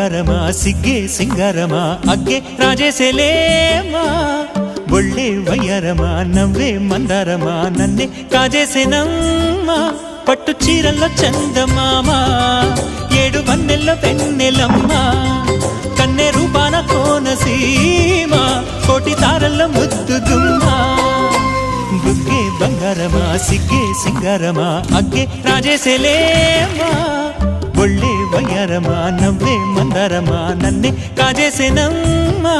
బంగారమా సిగ్గే సింగారమా అగ్గే రాజేసేలేమా ఒళ్ళే వయ్యారమా నవ్వే మందారమా నన్నే కాజేసేనమ్మా పట్టు చీరల్లో చందమామా ఏడు వన్నెల్లో పెన్నెలమ్మా కన్నె రూపాన కోనసీమ కోటి తారల్లో ముద్దుగుమ్మా బుగ్గే బంగారమా సిగ్గే సింగారమా అగ్గే రాజేసేలేమా ఒళ్ళే వయ్యారమా నవ్వే మందారమా నన్నే కాజేసేనమ్మా